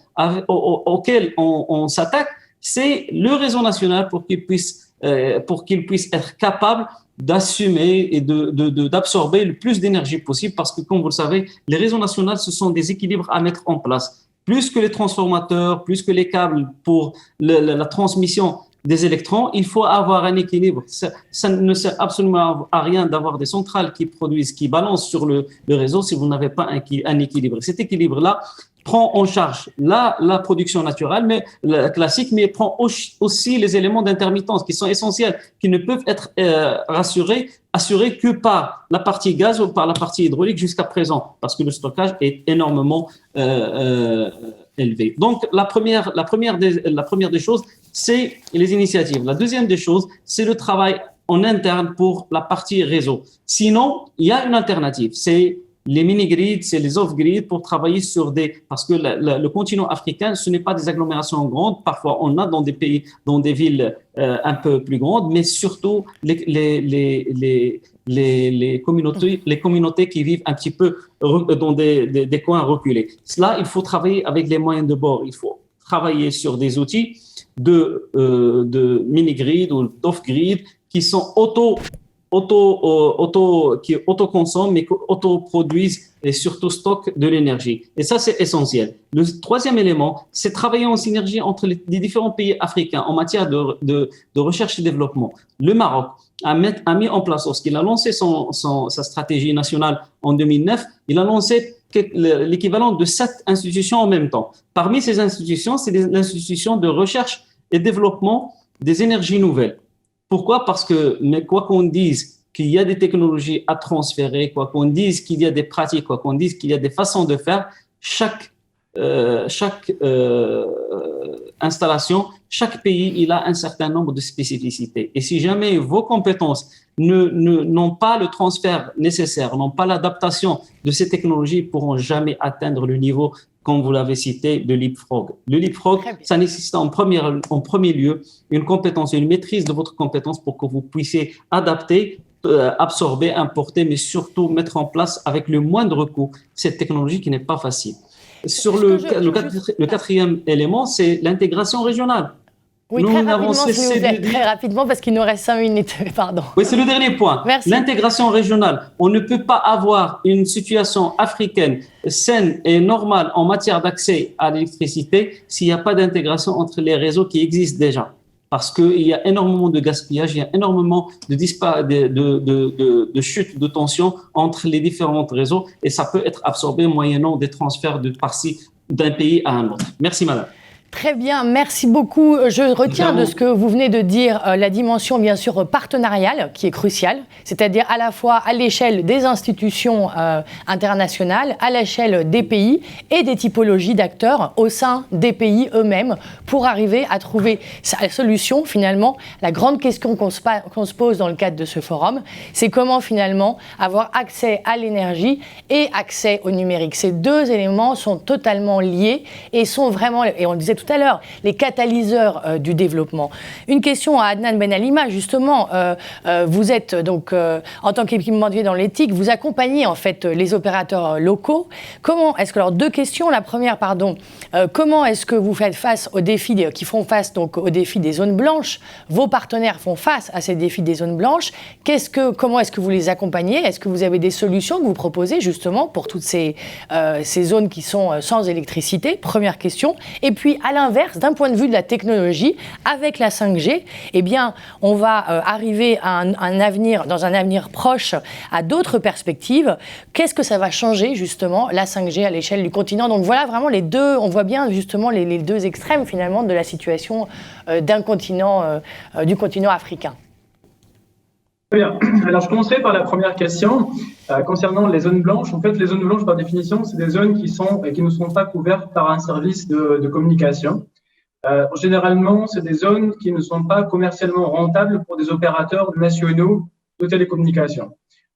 auquel on s'attaque, c'est le réseau national pour qu'il puisse être capable d'assumer et d'absorber le plus d'énergie possible parce que, comme vous le savez, les réseaux nationaux, ce sont des équilibres à mettre en place. Plus que les transformateurs, plus que les câbles pour la transmission des électrons, il faut avoir un équilibre. Ça ne sert absolument à rien d'avoir des centrales qui balancent sur le réseau si vous n'avez pas un équilibre. Cet équilibre-là prend en charge la production naturelle, mais classique, mais prend aussi les éléments d'intermittence qui sont essentiels, qui ne peuvent être assurés que par la partie gaz ou par la partie hydraulique jusqu'à présent, parce que le stockage est énormément élevé. Donc, la première des choses, c'est les initiatives. La deuxième des choses, c'est le travail en interne pour la partie réseau. Sinon, il y a une alternative, c'est les mini-grids, c'est les off-grids pour travailler sur parce que le continent africain, ce n'est pas des agglomérations grandes. Parfois, on a dans des pays, dans des villes un peu plus grandes, mais surtout les communautés qui vivent un petit peu dans des coins reculés. Cela, il faut travailler avec les moyens de bord. Il faut travailler sur des outils de mini-grid ou d'off-grid qui sont qui autoconsomment, mais qui autoproduisent et surtout stockent de l'énergie. Et ça, c'est essentiel. Le troisième élément, c'est travailler en synergie entre les différents pays africains en matière de recherche et développement. Le Maroc a mis en place, lorsqu'il a lancé sa stratégie nationale en 2009, il a lancé l'équivalent de 7 institutions en même temps. Parmi ces institutions, c'est des institutions de recherche et développement des énergies nouvelles. Pourquoi ? Parce que, mais quoi qu'on dise qu'il y a des technologies à transférer, quoi qu'on dise qu'il y a des pratiques, quoi qu'on dise qu'il y a des façons de faire, chaque installation, chaque pays, il a un certain nombre de spécificités. Et si jamais vos compétences n'ont pas le transfert nécessaire, n'ont pas l'adaptation de ces technologies, ils ne pourront jamais atteindre le niveau, comme vous l'avez cité, de leapfrog. Le leapfrog, ça nécessite en premier lieu une compétence, une maîtrise de votre compétence pour que vous puissiez adapter, absorber, importer, mais surtout mettre en place avec le moindre coût cette technologie qui n'est pas facile. Sur le quatrième élément, c'est l'intégration régionale. Oui, nous très n'avons rapidement, s'il vous cessé plaît, de dire… très rapidement, parce qu'il nous reste 5 minutes. Pardon. Oui, c'est le dernier point. Merci. L'intégration régionale. On ne peut pas avoir une situation africaine saine et normale en matière d'accès à l'électricité s'il n'y a pas d'intégration entre les réseaux qui existent déjà. Parce qu'il y a énormément de gaspillage, il y a énormément de chute de tension entre les différents réseaux et ça peut être absorbé moyennant des transferts de par-ci d'un pays à un autre. Merci, madame. Très bien, merci beaucoup. Je retiens de ce que vous venez de dire la dimension bien sûr partenariale qui est cruciale, c'est-à-dire à la fois à l'échelle des institutions internationales, à l'échelle des pays et des typologies d'acteurs au sein des pays eux-mêmes pour arriver à trouver la solution finalement. La grande question qu'on se pose dans le cadre de ce forum, c'est comment finalement avoir accès à l'énergie et accès au numérique. Ces deux éléments sont totalement liés et sont vraiment, et on le disait tout à l'heure, les catalyseurs du développement. Une question à Adnan Ben Alima, justement, vous êtes donc en tant qu'équipementier dans l'éthique, vous accompagnez en fait les opérateurs locaux. Comment est-ce que, alors deux questions, la première, comment est-ce que vous faites face aux défis qui font face donc aux défis des zones blanches? Vos partenaires font face à ces défis des zones blanches. Comment est-ce que vous les accompagnez? Est-ce que vous avez des solutions que vous proposez justement pour toutes ces zones qui sont sans électricité? Première question. Et puis à l'inverse, d'un point de vue de la technologie, avec la 5G, eh bien, on va arriver à dans un avenir proche, à d'autres perspectives. Qu'est-ce que ça va changer, justement, la 5G à l'échelle du continent? Donc voilà vraiment les deux, on voit bien justement les deux extrêmes, finalement, de la situation du continent africain. Très bien. Alors, je commencerai par la première question concernant les zones blanches. En fait, les zones blanches, par définition, c'est des zones qui ne sont pas couvertes par un service de communication. Généralement, c'est des zones qui ne sont pas commercialement rentables pour des opérateurs nationaux de télécommunications.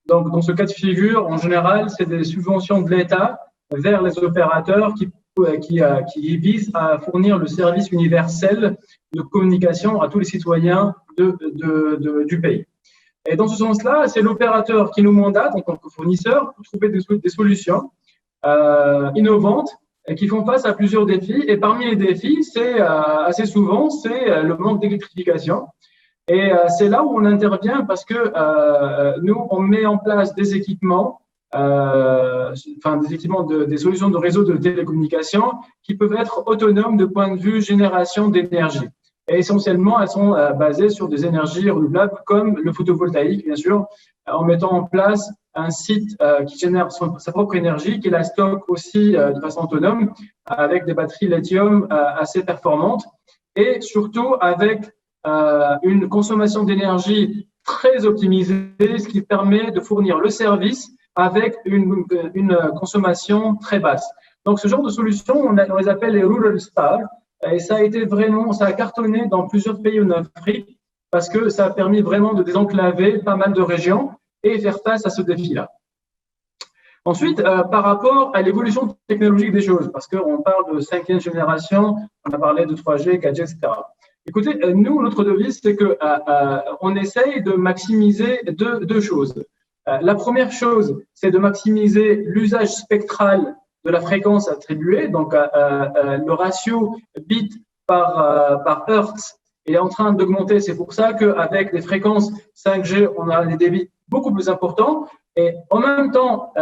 Donc, dans ce cas de figure, en général, c'est des subventions de l'État vers les opérateurs qui visent à fournir le service universel de communication à tous les citoyens du pays. Et dans ce sens-là, c'est l'opérateur qui nous mandate en tant que fournisseur pour trouver des solutions innovantes et qui font face à plusieurs défis. Et parmi les défis, c'est assez souvent le manque d'électrification. Et c'est là où on intervient parce que nous, on met en place des équipements, des solutions de réseau de télécommunications qui peuvent être autonomes de point de vue génération d'énergie. Et essentiellement, elles sont basées sur des énergies renouvelables comme le photovoltaïque, bien sûr, en mettant en place un site qui génère sa propre énergie, qui la stocke aussi de façon autonome avec des batteries lithium assez performantes et surtout avec une consommation d'énergie très optimisée, ce qui permet de fournir le service avec une consommation très basse. Donc, ce genre de solutions, on les appelle les Rural Star. Et ça a cartonné dans plusieurs pays en Afrique parce que ça a permis vraiment de désenclaver pas mal de régions et faire face à ce défi-là. Ensuite, par rapport à l'évolution technologique des choses, parce qu'on parle de 5e génération, on a parlé de 3G, 4G, etc. Écoutez, nous, notre devise, c'est qu'on essaye de maximiser deux choses. La première chose, c'est de maximiser l'usage spectral de la fréquence attribuée, donc le ratio bit par hertz est en train d'augmenter. C'est pour ça qu'avec des fréquences 5G, on a des débits beaucoup plus importants. Et en même temps,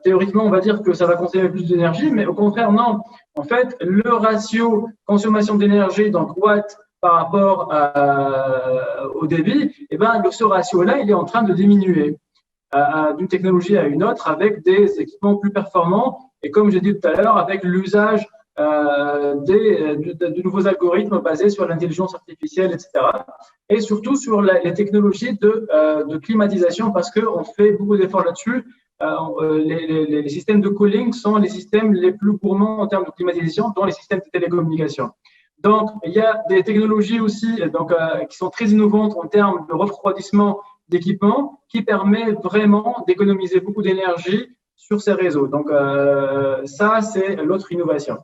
théoriquement, on va dire que ça va consommer plus d'énergie, mais au contraire, non. En fait, le ratio consommation d'énergie, donc watts par rapport au débit, ce ratio-là, il est en train de diminuer d'une technologie à une autre avec des équipements plus performants. Et comme j'ai dit tout à l'heure, avec l'usage de nouveaux algorithmes basés sur l'intelligence artificielle, etc. Et surtout sur les technologies de climatisation, parce qu'on fait beaucoup d'efforts là-dessus. Les systèmes de cooling sont les systèmes les plus gourmands en termes de climatisation dans les systèmes de télécommunication. Donc, il y a des technologies aussi qui sont très innovantes en termes de refroidissement d'équipements qui permettent vraiment d'économiser beaucoup d'énergie sur ces réseaux. Donc, ça, c'est l'autre innovation.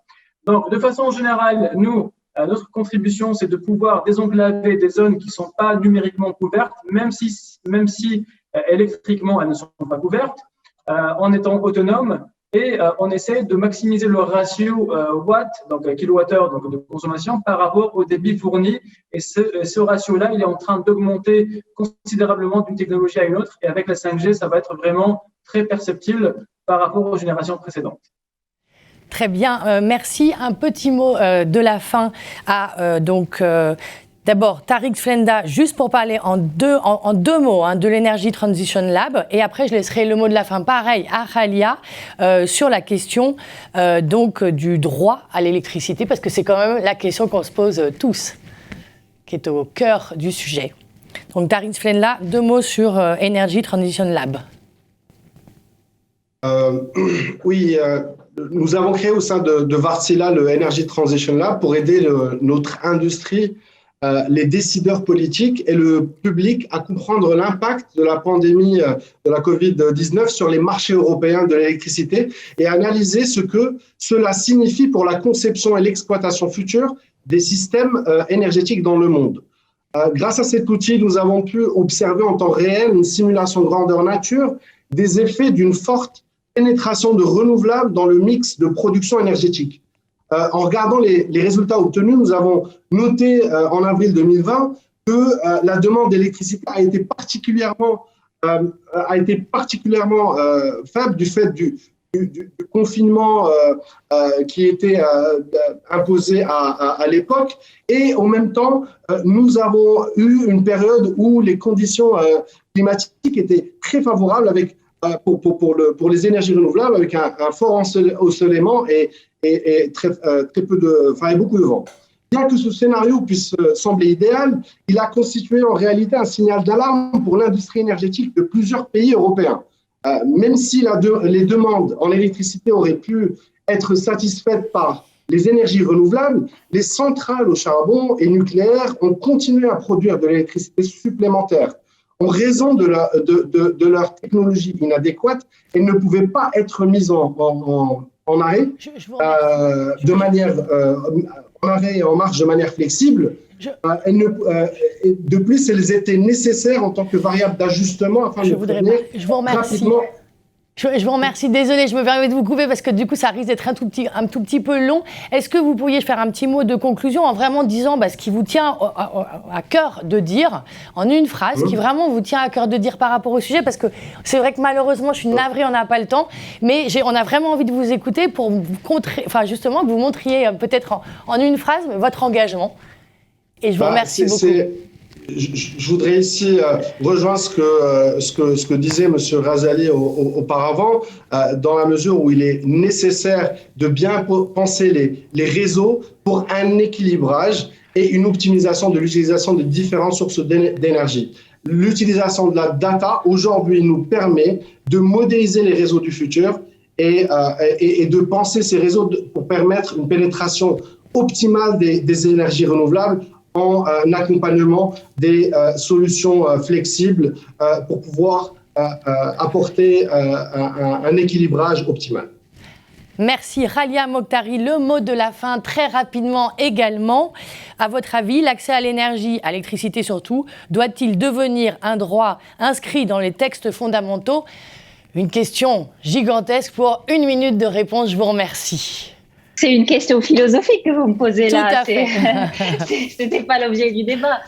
Donc, de façon générale, nous, notre contribution, c'est de pouvoir désenclaver des zones qui ne sont pas numériquement couvertes, même si électriquement, elles ne sont pas couvertes, en étant autonomes et on essaie de maximiser le ratio watt, donc kilowattheure donc de consommation, par rapport au débit fourni. Et ce ratio-là, il est en train d'augmenter considérablement d'une technologie à une autre. Et avec la 5G, ça va être vraiment très perceptible par rapport aux générations précédentes. Très bien, merci. Un petit mot de la fin à d'abord Tariq Flenda, juste pour parler en deux mots de l'Energy Transition Lab, et après je laisserai le mot de la fin pareil à Khalia sur la question du droit à l'électricité, parce que c'est quand même la question qu'on se pose tous, qui est au cœur du sujet. Donc Tariq Flenda, 2 mots sur Energy Transition Lab. Oui, nous avons créé au sein de Wärtsilä le Energy Transition Lab pour aider notre industrie, les décideurs politiques et le public à comprendre l'impact de la pandémie de la Covid-19 sur les marchés européens de l'électricité et analyser ce que cela signifie pour la conception et l'exploitation future des systèmes énergétiques dans le monde. Grâce à cet outil, nous avons pu observer en temps réel une simulation grandeur nature des effets d'une forte pénétration de renouvelables dans le mix de production énergétique. En regardant les résultats obtenus, nous avons noté en avril 2020 que la demande d'électricité a été particulièrement faible du fait du confinement qui était imposé à l'époque. Et en même temps, nous avons eu une période où les conditions climatiques étaient très favorables pour les énergies renouvelables, avec un fort ensoleillement et beaucoup de vent. Bien que ce scénario puisse sembler idéal, il a constitué en réalité un signal d'alarme pour l'industrie énergétique de plusieurs pays européens. Même si les demandes en électricité auraient pu être satisfaites par les énergies renouvelables, les centrales au charbon et nucléaires ont continué à produire de l'électricité supplémentaire. En raison de leur technologie inadéquate, elles ne pouvaient pas être mises en arrêt en arrêt et en marche de manière flexible. De plus, elles étaient nécessaires en tant que variable d'ajustement afin de prévenir rapidement. Je vous remercie. Désolée, je me permets de vous couper parce que du coup, ça risque d'être un tout petit peu long. Est-ce que vous pourriez faire un petit mot de conclusion en vraiment disant ce qui vous tient à cœur de dire, en une phrase, qui vraiment vous tient à cœur de dire par rapport au sujet? Parce que c'est vrai que malheureusement, je suis navrée, on n'a pas le temps, mais on a vraiment envie de vous écouter pour justement que vous montriez peut-être en une phrase votre engagement. Et je vous remercie beaucoup. Je voudrais ici rejoindre ce que disait M. Razali auparavant, dans la mesure où il est nécessaire de bien penser les réseaux pour un équilibrage et une optimisation de l'utilisation de différentes sources d'énergie. L'utilisation de la data aujourd'hui nous permet de modéliser les réseaux du futur et de penser ces réseaux pour permettre une pénétration optimale des énergies renouvelables en accompagnement des solutions flexibles pour pouvoir apporter un équilibrage optimal. Merci Khalia Mokhtari. Le mot de la fin, très rapidement également. À votre avis, l'accès à l'énergie, à l'électricité surtout, doit-il devenir un droit inscrit dans les textes fondamentaux? Une question gigantesque pour 1 minute de réponse. Je vous remercie. C'est une question philosophique que vous me posez là. Tout à fait. C'était pas l'objet du débat.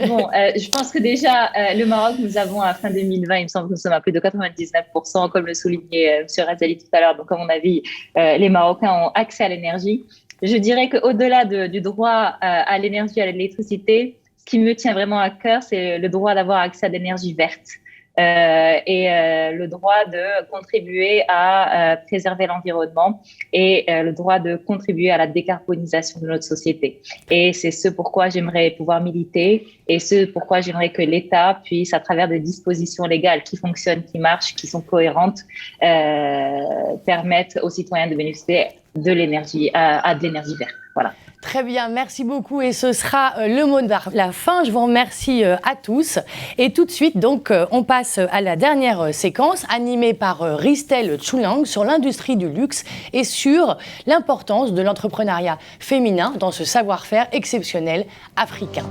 Bon, je pense que déjà, le Maroc, nous avons à fin 2020, il me semble que nous sommes à plus de 99%, comme le soulignait M. Razali tout à l'heure. Donc, à mon avis, les Marocains ont accès à l'énergie. Je dirais qu'au-delà du droit à l'énergie, à l'électricité, ce qui me tient vraiment à cœur, c'est le droit d'avoir accès à l'énergie verte. Le droit de contribuer à préserver l'environnement et le droit de contribuer à la décarbonisation de notre société. Et c'est ce pourquoi j'aimerais pouvoir militer et ce pourquoi j'aimerais que l'État puisse, à travers des dispositions légales qui fonctionnent, qui marchent, qui sont cohérentes, permettre aux citoyens de bénéficier de l'énergie, à de l'énergie verte. Voilà. Très bien, merci beaucoup et ce sera le mot de la fin. Je vous remercie à tous et tout de suite donc on passe à la dernière séquence animée par Ristel Chulang sur l'industrie du luxe et sur l'importance de l'entrepreneuriat féminin dans ce savoir-faire exceptionnel africain.